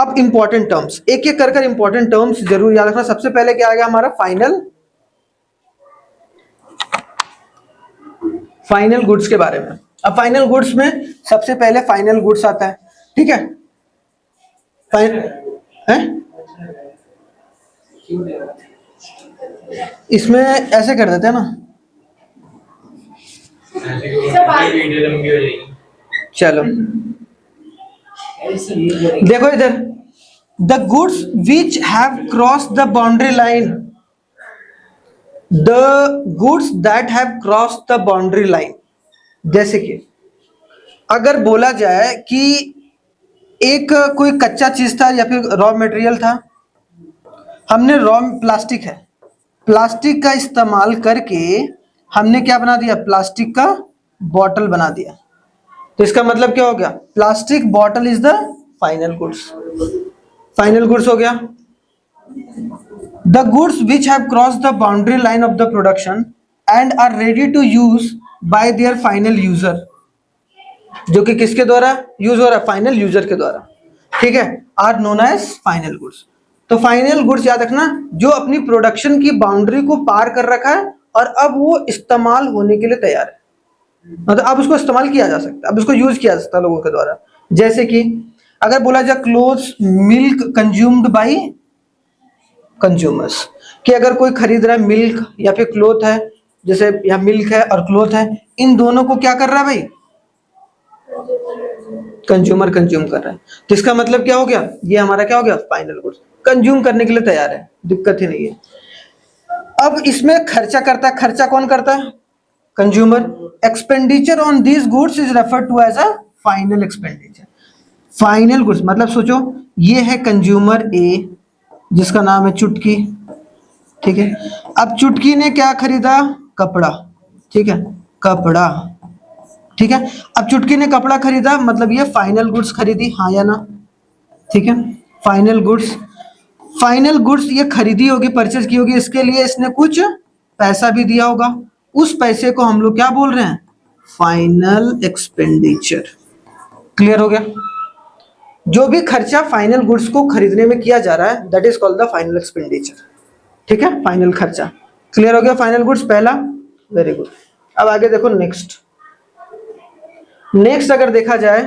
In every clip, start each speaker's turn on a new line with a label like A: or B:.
A: अब important terms, एक एक कर इंपॉर्टेंट टर्म्स जरूर याद रखना। सबसे पहले क्या आ गया हमारा फाइनल गुड्स के बारे में। अब फाइनल गुड्स में सबसे पहले फाइनल गुड्स आता है, ठीक है। इसमें ऐसे कर देते हैं ना, चलो देखो इधर, the goods which have cross the boundary line, the goods that have cross the boundary line. जैसे कि अगर बोला जाए कि एक कोई कच्चा चीज था या फिर रॉ मटेरियल था, हमने रॉ प्लास्टिक है, प्लास्टिक का इस्तेमाल करके हमने क्या बना दिया, प्लास्टिक का बॉटल बना दिया। तो इसका मतलब क्या हो गया, plastic bottle is the final goods, final goods हो गया। The goods which have cross the boundary line of the production and are ready to use by their final user, जो कि किसके द्वारा यूज हो रहा है, फाइनल यूजर के द्वारा, ठीक है, are known as final goods. तो फाइनल गुड्स याद रखना, जो अपनी प्रोडक्शन की बाउंड्री को पार कर रखा है और अब वो इस्तेमाल होने के लिए तैयार है, मतलब अब उसको इस्तेमाल किया जा सकता है, अब उसको यूज किया जा सकता है लोगों के द्वारा। जैसे कि अगर बोला जाए clothes milk consumed by consumers, कि अगर कोई खरीद रहा है मिल्क या फिर क्लोथ है, जैसे यहाँ मिल्क है और क्लोथ है, इन दोनों को क्या कर रहा है भाई, कंज्यूमर कंज्यूम कर रहा है। तो इसका मतलब क्या हो गया, ये हमारा क्या हो गया, फाइनल गुड्स, कंज्यूम करने के लिए तैयार है, दिक्कत ही नहीं है। अब इसमें खर्चा करता है, खर्चा कौन करता है, consumer. Expenditure on these goods is referred to as a final expenditure. Final goods मतलब सोचो, ये है कंज्यूमर ए जिसका नाम है चुटकी, ठीक है। अब चुटकी ने क्या खरीदा, कपड़ा, ठीक है, कपड़ा, ठीक है। अब चुटकी ने कपड़ा खरीदा, मतलब ये फाइनल गुड्स खरीदी, हाँ या ना, ठीक है। फाइनल गुड्स, फाइनल गुड्स ये खरीदी होगी, परचेज की होगी, इसके लिए इसने कुछ पैसा भी दिया होगा, उस पैसे को हम लोग क्या बोल रहे हैं, फाइनल एक्सपेंडिचर। क्लियर हो गया, जो भी खर्चा फाइनल गुड्स को खरीदने में किया जा रहा है that is called the final expenditure, ठीक है, फाइनल खर्चा। क्लियर हो गया फाइनल गुड्स पहला, वेरी गुड। अब आगे देखो नेक्स्ट, नेक्स्ट अगर देखा जाए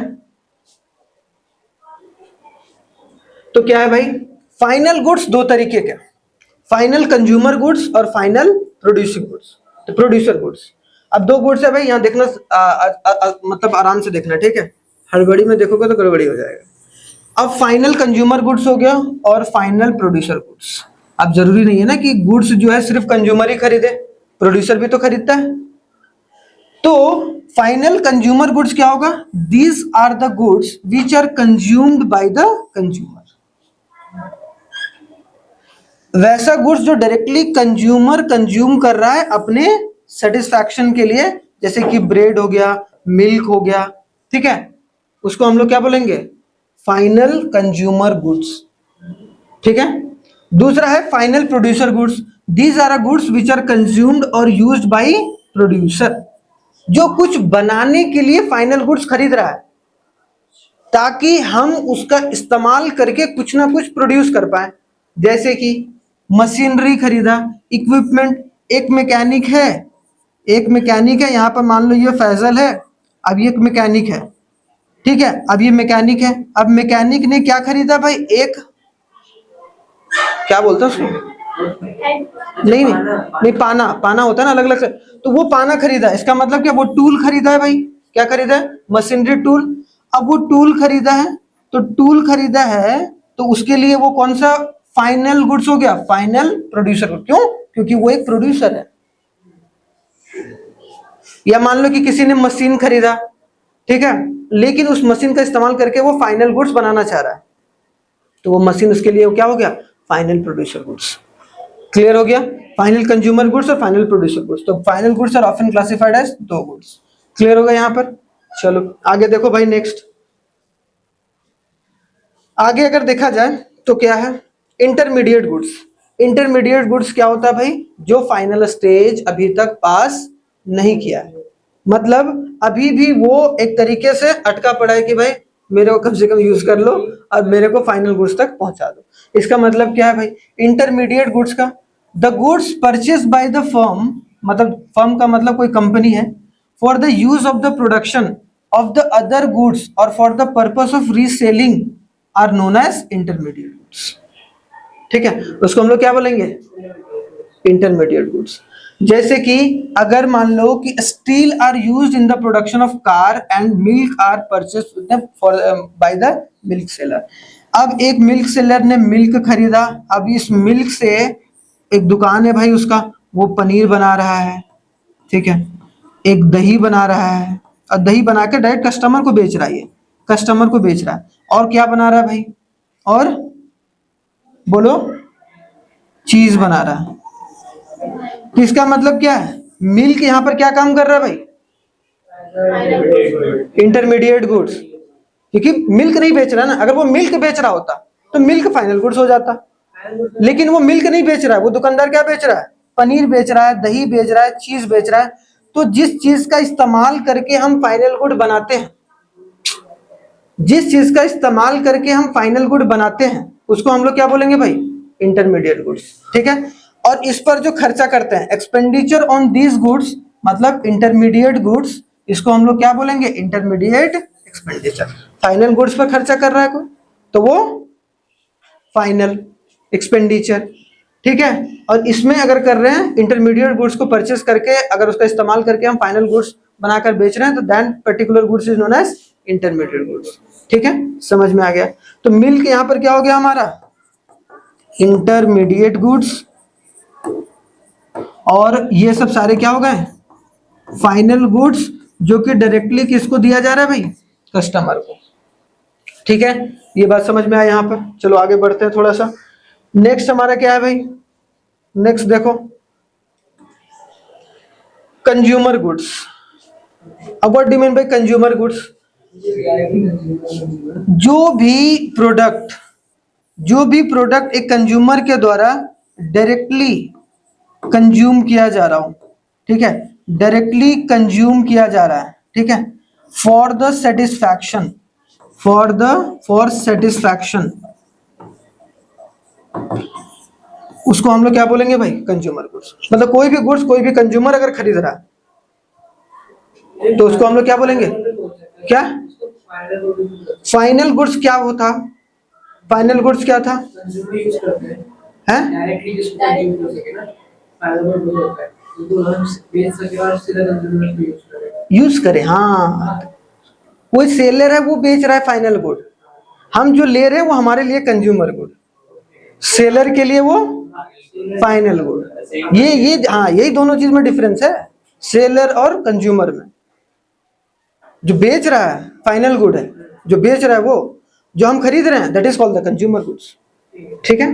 A: तो क्या है भाई, फाइनल गुड्स दो तरीके के, फाइनल कंज्यूमर गुड्स और फाइनल प्रोड्यूसिंग गुड्स। तो प्रोड्यूसर गुड्स, अब दो गुड्स है भाई, यहाँ देखना मतलब आराम से देखना, ठीक है, हड़बड़ी में देखोगे तो गड़बड़ी हो जाएगा। अब फाइनल कंज्यूमर गुड्स हो गया और फाइनल प्रोड्यूसर गुड्स। अब जरूरी नहीं है ना कि गुड्स जो है सिर्फ कंज्यूमर ही खरीदे, प्रोड्यूसर भी तो खरीदता है। तो फाइनल कंज्यूमर गुड्स क्या होगा, these are the goods which are consumed by the consumer. वैसा गुड्स जो डायरेक्टली कंज्यूमर कंज्यूम कर रहा है अपने सेटिस्फैक्शन के लिए, जैसे कि ब्रेड हो गया, मिल्क हो गया, ठीक है, उसको हम लोग क्या बोलेंगे, फाइनल कंज्यूमर गुड्स, ठीक है। दूसरा है final producer goods, these are goods which are consumed और यूज्ड बाय प्रोड्यूसर, जो कुछ बनाने के लिए फाइनल गुड्स खरीद रहा है ताकि हम उसका इस्तेमाल करके कुछ ना कुछ प्रोड्यूस कर पाए। जैसे कि मशीनरी खरीदा, इक्विपमेंट, एक मैकेनिक है, एक मैकेनिक है, यहाँ पर मान लो ये फैजल है, अब ये एक मैकेनिक है, ठीक है, अब ये मैकेनिक है, अब मैकेनिक ने क्या खरीदा भाई, एक क्या बोलते हैं उसको, नहीं नहीं नहीं, पाना, पाना होता है ना अलग अलग से, तो वो पाना खरीदा, इसका मतलब क्या, वो टूल खरीदा है भाई, क्या खरीदा है, मशीनरी टूल। अब वो टूल खरीदा है, तो टूल खरीदा है तो उसके लिए वो कौन सा फाइनल गुड्स हो गया, फाइनल प्रोड्यूसर। क्यों, क्योंकि वो एक प्रोड्यूसर है। या मान लो कि किसी ने मशीन खरीदा, ठीक है, लेकिन उस मशीन का इस्तेमाल करके वो फाइनल गुड्स बनाना चाह रहा है, तो वो मशीन उसके लिए क्या हो गया, फाइनल प्रोड्यूसर गुड्स। क्लियर हो गया, फाइनल कंज्यूमर गुड्स और फाइनल प्रोड्यूसर गुड्स। तो final goods are often classified as two goods. Clear होगा यहाँ पर। चलो आगे देखो भाई, नेक्स्ट आगे अगर देखा जाए तो क्या है, इंटरमीडिएट गुड्स। इंटरमीडिएट गुड्स क्या होता है भाई, जो फाइनल स्टेज अभी तक पास नहीं किया है, मतलब अभी भी वो एक तरीके से अटका पड़ा है कि भाई मेरे को कम से कम यूज कर लो और मेरे को फाइनल गुड्स तक पहुंचा दो। इसका मतलब क्या है भाई, इंटरमीडिएट गुड्स का, the goods purchase by the firm, मतलब फर्म का मतलब कोई कंपनी है, for the use of the production of the other goods और for the purpose of reselling are known as intermediate goods. ठीक है, उसको हम लोग क्या बोलेंगे, इंटरमीडिएट गुड्स। जैसे कि अगर मान लो कि steel are used in the production of car and milk are purchase for by the milk seller. अब एक मिल्क सेलर ने मिल्क खरीदा, अब इस मिल्क से एक दुकान है भाई उसका, वो पनीर बना रहा है, ठीक है, एक दही बना रहा है और दही बना के डायरेक्ट कस्टमर को बेच रहा है, ये कस्टमर को बेच रहा है। और क्या बना रहा है भाई, और बोलो, चीज बना रहा है। तो इसका मतलब क्या है, मिल्क यहां पर क्या काम कर रहा है भाई, इंटरमीडिएट गुड्स, क्योंकि मिल्क नहीं बेच रहा ना। अगर वो मिल्क बेच रहा होता तो मिल्क फाइनल गुड्स हो जाता, लेकिन वो मिल्क नहीं बेच रहा है, वो दुकानदार क्या बेच रहा है, पनीर बेच रहा है, दही बेच रहा है, चीज बेच रहा है। तो जिस चीज का इस्तेमाल करके हम फाइनल गुड बनाते हैं, जिस चीज का इस्तेमाल करके हम फाइनल गुड बनाते हैं, उसको हम लोग क्या बोलेंगे भाई, इंटरमीडिएट गुड्स। ठीक है, और इस पर जो खर्चा करते हैं, एक्सपेंडिचर ऑन दीज गुड्स, मतलब इंटरमीडिएट गुड्स, इसको हम लोग क्या बोलेंगे, इंटरमीडिएट एक्सपेंडिचर। फाइनल गुड्स पर खर्चा कर रहा है कोई तो वो फाइनल एक्सपेंडिचर। ठीक है, और इसमें अगर कर रहे हैं इंटरमीडिएट गुड्स को परचेस करके, अगर उसका इस्तेमाल करके हम फाइनल गुड्स बनाकर बेच रहे हैं, तो then particular goods is known as intermediate goods. ठीक है, समझ में आ गया। तो मिल्क यहां पर क्या हो गया हमारा, इंटरमीडिएट गुड्स, और ये सब सारे क्या हो गए, फाइनल गुड्स, जो कि डायरेक्टली किसको दिया जा रहा है भाई, कस्टमर को। ठीक है, ये बात समझ में आया यहाँ पर। चलो आगे बढ़ते हैं थोड़ा सा। नेक्स्ट हमारा क्या है भाई, नेक्स्ट देखो, कंज्यूमर गुड्स। अब what do mean by consumer goods, जो भी प्रोडक्ट एक कंज्यूमर के द्वारा डायरेक्टली कंज्यूम किया जा रहा हो, ठीक है, डायरेक्टली कंज्यूम किया जा रहा है, ठीक है, for the satisfaction, for satisfaction, उसको हम लोग क्या बोलेंगे भाई, कंज्यूमर गुड्स। मतलब कोई भी गुड्स कोई भी कंज्यूमर अगर खरीद रहा है तो उसको हम लोग क्या बोलेंगे, क्या फाइनल गुड्स, क्या होता, फाइनल गुड्स क्या था, है यूज करें, हाँ, कोई सेलर है वो बेच रहा है फाइनल गुड, हम जो ले रहे हैं वो हमारे लिए कंज्यूमर गुड, सेलर के लिए वो फाइनल गुड। ये हाँ, यही दोनों चीज में डिफरेंस है, सेलर और कंज्यूमर में। जो बेच रहा है फाइनल गुड है, जो बेच रहा है वो, जो हम खरीद रहे हैं that is called the consumer goods. ठीक है,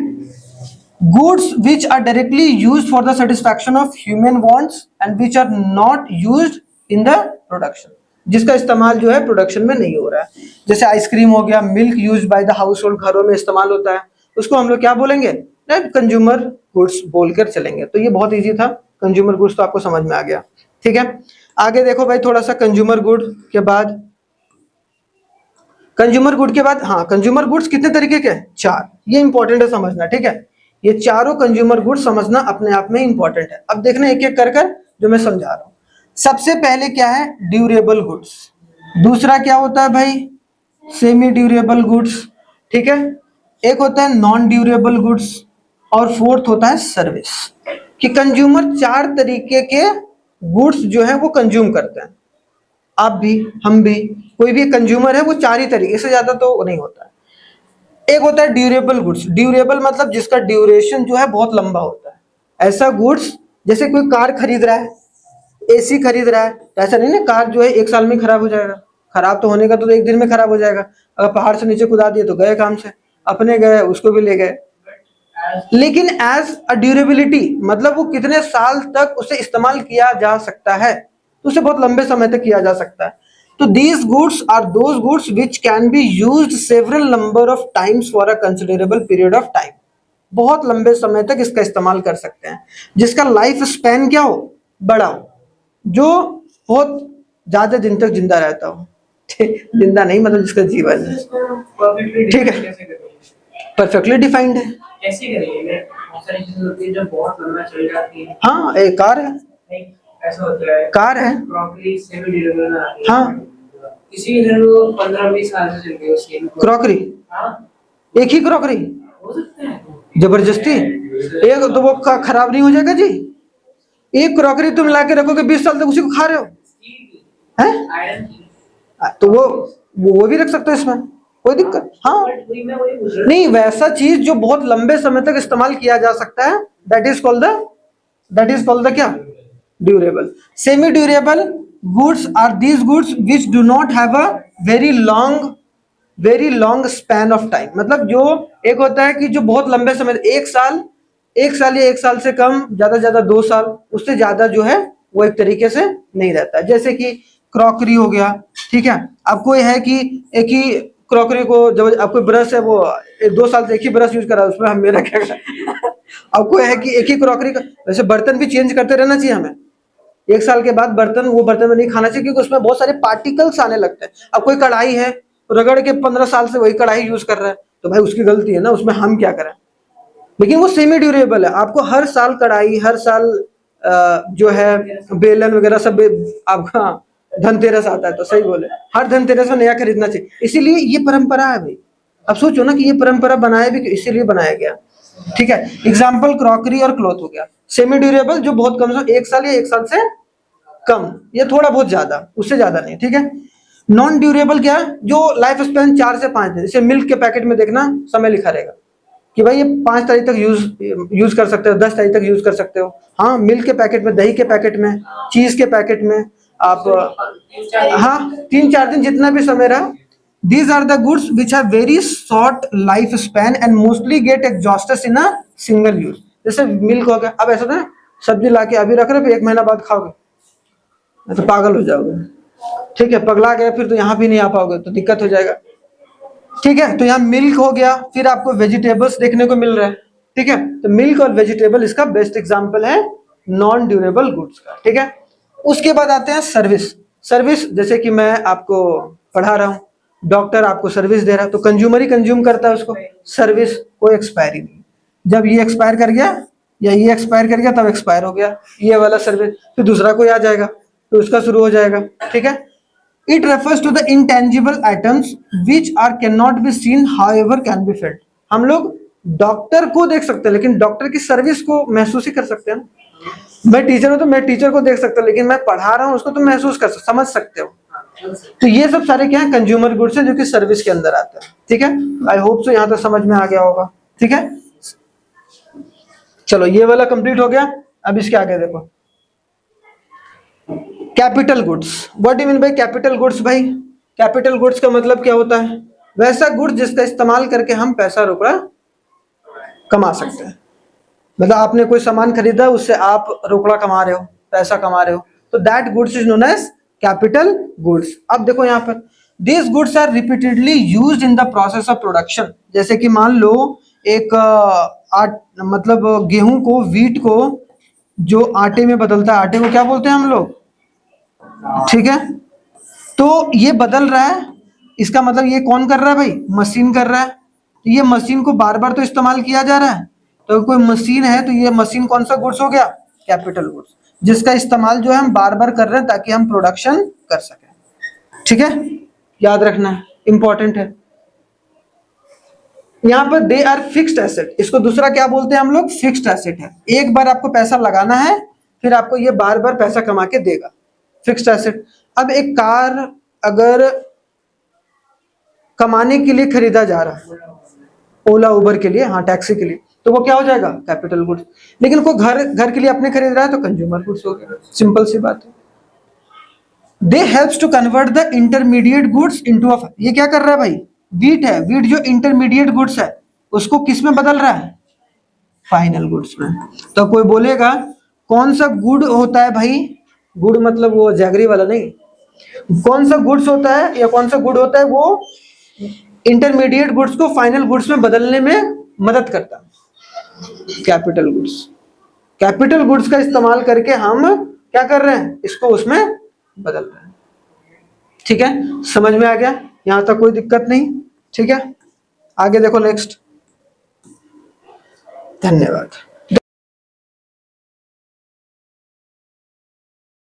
A: goods which are directly used for the satisfaction of human wants and which are not used in the production, जिसका इस्तेमाल जो है प्रोडक्शन में नहीं हो रहा है। जैसे आइसक्रीम हो गया, milk use by the house hold, घरों में इस्तेमाल होता है, उसको हम लोग क्या बोलेंगे, कंज्यूमर गुड्स बोलकर चलेंगे। तो ये बहुत इजी था, कंज्यूमर गुड्स तो आपको समझ में आ गया। ठीक है, आगे देखो भाई थोड़ा सा, कंज्यूमर गुड के बाद, कंज्यूमर गुड के बाद, हाँ, कंज्यूमर गुड्स कितने तरीके के, चार, ये इंपॉर्टेंट है समझना। ठीक है, ये चारों कंज्यूमर गुड्स समझना अपने आप में इंपॉर्टेंट है। अब देखना एक एक कर कर जो मैं समझा रहा हूं। सबसे पहले क्या है, ड्यूरेबल गुड्स। दूसरा क्या होता है भाई, सेमी ड्यूरेबल गुड्स। ठीक है, एक होता है नॉन ड्यूरेबल गुड्स, और फोर्थ होता है सर्विस। कि कंज्यूमर चार तरीके के गुड्स जो है वो कंज्यूम करते हैं, आप भी, हम भी, कोई भी कंज्यूमर है वो चार ही तरीके से, ज्यादा तो नहीं होता है। एक होता है ड्यूरेबल गुड्स, ड्यूरेबल मतलब जिसका ड्यूरेशन जो है बहुत लंबा होता है। ऐसा गुड्स, जैसे कोई कार खरीद रहा है, एसी खरीद रहा है, तो ऐसा नहीं ना कार जो है एक साल में खराब हो जाएगा, खराब तो होने का तो एक दिन में खराब हो जाएगा। अगर पहाड़ से नीचे कूदा दिए तो गए काम से, अपने गए उसको भी ले गए। लेकिन एज अ ड्यूरेबिलिटी मतलब वो कितने साल तक उसे इस्तेमाल किया जा सकता है, तो उसे बहुत लंबे समय तक किया जा सकता है। तो these goods are those goods which can be used several number of times for a considerable period of time. बहुत लंबे समय तक इसका इस्तेमाल कर सकते हैं, जिसका लाइफ स्पैन क्या हो, बड़ा हो, जो बहुत ज्यादा दिन तक जिंदा रहता हो। जिंदा नहीं मतलब जिसका जीवन है, ठीक है, परफेक्टली डिफाइंड है।
B: कैसे करेंगे? बहुत सारी चीजें होती है जो बहुत लंबा चल जाती है।
A: हाँ, एक कार है,
B: ऐसा होता है,
A: कार है,
B: क्रॉकरी सेमी ड्यूरेबल में आती है।
A: हाँ,
B: किसी भी घर को 15-20 साल से चल रही है सेम
A: क्रॉकरी,
B: हाँ,
A: एक ही क्रॉकरी,
B: हो सकता है
A: जबरदस्ती एक तो वो खराब नहीं हो जाएगा जी? एक क्रॉकरी तुम ला के रखोगे 20 साल तक उसी को खा रहे हो, हैं?
B: आयरन की।
A: तो वो भी रख सकते हो इसमें, कोई दिक्कत, हाँ, नहीं वैसा चीज जो बहुत लंबे समय तक इस्तेमाल किया जा सकता है, दैट इज कॉल्ड द क्या? Durable. Semi durable goods are these goods which do not have a very long span of time, मतलब जो एक होता है कि जो बहुत लंबे समय, एक साल या एक साल से कम, ज्यादा 2 साल, उससे ज्यादा जो है वो एक तरीके से नहीं रहता। जैसे कि क्रॉकरी हो गया, ठीक है, आपको यह है कि एक ही क्रॉकरी को, जब आपको ब्रश है वो 2 साल से एक ही ब्रश यूज करा, उसमें हम मेरा क्या आपको यह है कि एक ही क्रॉकरी का, वैसे बर्तन भी चेंज करते रहना चाहिए हमें, 1 साल के बाद वो बर्तन में नहीं खाना चाहिए, क्योंकि उसमें बहुत सारे पार्टिकल्स आने लगते हैं। अब कोई कढ़ाई है, रगड़ के 15 साल से वही कढ़ाई यूज कर रहा है, तो भाई उसकी गलती है ना, उसमें हम क्या करें? लेकिन वो सेमी ड्यूरेबल है, आपको हर साल कढ़ाई, हर साल जो है बेलन वगैरह सब, आपका धनतेरस आता है तो सही बोले, हर धनतेरस में नया खरीदना चाहिए, इसीलिए ये परंपरा है भाई। अब सोचो ना कि ये परंपरा बनाया भी इसीलिए बनाया गया, ठीक है। एग्जाम्पल क्रॉकरी और क्लॉथ हो गया। सेमी ड्यूरेबल जो बहुत कम से 1 साल या 1 साल से कम, या थोड़ा बहुत ज्यादा, उससे ज्यादा नहीं, ठीक है। नॉन ड्यूरेबल क्या है? जो लाइफ स्पैन 4 से 5 दिन, जैसे मिल्क के पैकेट में देखना समय लिखा रहेगा कि भाई ये 5 तारीख तक यूज कर सकते हो, 10 तारीख तक यूज कर सकते हो। हाँ, मिल्क के पैकेट में, दही के पैकेट में, चीज के पैकेट में आप, हाँ, 3-4 दिन जितना भी समय रहा। These are the goods which have very short life span and mostly get exhausted in a single use. जैसे मिल्क हो गया, अब ऐसा ना सब्जी ला के अभी रख रहे, फिर 1 महीना बाद खाओगे तो पागल हो जाओगे, ठीक है, पगला गए फिर तो यहाँ भी नहीं आ पाओगे, तो दिक्कत हो जाएगा, ठीक है। तो यहाँ मिल्क हो गया, फिर आपको वेजिटेबल्स देखने को मिल रहा है, ठीक है। तो मिल्क और वेजिटेबल इसका बेस्ट एग्जांपल है नॉन ड्यूरेबल गुड्स का, ठीक है। उसके बाद आते हैं सर्विस, जैसे कि मैं आपको पढ़ा रहा हूँ, डॉक्टर आपको सर्विस दे रहा है, तो कंज्यूमर ही कंज्यूम करता है उसको, सर्विस कोई एक्सपायरी नहीं। जब ये एक्सपायर कर गया या ये एक्सपायर कर गया तब एक्सपायर हो गया ये वाला सर्विस, फिर दूसरा कोई आ जाएगा तो उसका शुरू हो जाएगा, ठीक है। It refers to the intangible items which are cannot be seen, however can be felt. हम लोग डॉक्टर को देख सकते हैं, लेकिन डॉक्टर की सर्विस को महसूस ही कर सकते हैं ना। मैं टीचर हूं तो मैं टीचर को देख सकता हूँ, लेकिन मैं पढ़ा रहा हूँ उसको तो महसूस कर सकते, समझ सकते हो। तो ये सब सारे क्या है? कंज्यूमर गुड्स है, जो कि सर्विस के अंदर आते हैं, ठीक है। आई होप सो यहाँ तक समझ में आ गया होगा, ठीक है। चलो ये वाला कंप्लीट हो गया, अब इसके आगे देखो, capital goods. What do you mean by capital goods भाई? कैपिटल गुड्स का मतलब क्या होता है? वैसा गुड्स जिसका इस्तेमाल करके हम पैसा रोकड़ा कमा सकते हैं। मतलब आपने कोई सामान खरीदा, उससे आप रोकड़ा कमा रहे हो, पैसा कमा रहे हो, तो that goods is known as capital goods. अब देखो यहाँ पर, this goods are repeatedly used in the process of production. जैसे कि मान लो एक मतलब गेहूं को, व्हीट को जो आटे में बदलता है, आटे को क्या बोलते हैं हम लोग, ठीक है। तो ये बदल रहा है, इसका मतलब ये कौन कर रहा है भाई? मशीन कर रहा है। तो ये मशीन को बार बार तो इस्तेमाल किया जा रहा है, तो कोई मशीन है तो ये मशीन कौन सा गुड्स हो गया? कैपिटल गुड्स, जिसका इस्तेमाल जो है हम बार बार कर रहे हैं ताकि हम प्रोडक्शन कर सकें, ठीक है। याद रखना है, इंपॉर्टेंट है। यहाँ पर दे आर फिक्स्ड एसेट, इसको दूसरा क्या बोलते हैं हम लोग? फिक्स्ड एसेट है। एक बार आपको पैसा लगाना है, फिर आपको ये बार बार पैसा कमा के देगा, फिक्स्ड एसेट। अब एक कार अगर कमाने के लिए खरीदा जा रहा है, ओला उबर के लिए, हाँ टैक्सी के लिए, तो वो क्या हो जाएगा? Capital goods. लेकिन कोई घर के लिए अपने खरीद रहा है तो कंज्यूमर गुड्स हो गया, सिंपल सी बात है। They helps to convert the intermediate goods into a, ये क्या कर रहा है भाई? व्हीट है, व्हीट जो इंटरमीडिएट गुड्स है उसको किस में बदल रहा है? फाइनल गुड्स में। तो कोई बोलेगा कौन सा गुड होता है भाई? गुड मतलब वो जैगरी वाला नहीं, कौन सा गुड्स होता है या कौन सा गुड होता है? वो इंटरमीडिएट गुड्स को फाइनल गुड्स में बदलने में मदद करता है, कैपिटल गुड्स। कैपिटल गुड्स का इस्तेमाल करके हम क्या कर रहे हैं? इसको उसमें बदल रहे हैं, ठीक है, समझ में आ गया, यहाँ तक कोई दिक्कत नहीं। ठीक है, आगे देखो नेक्स्ट। धन्यवाद।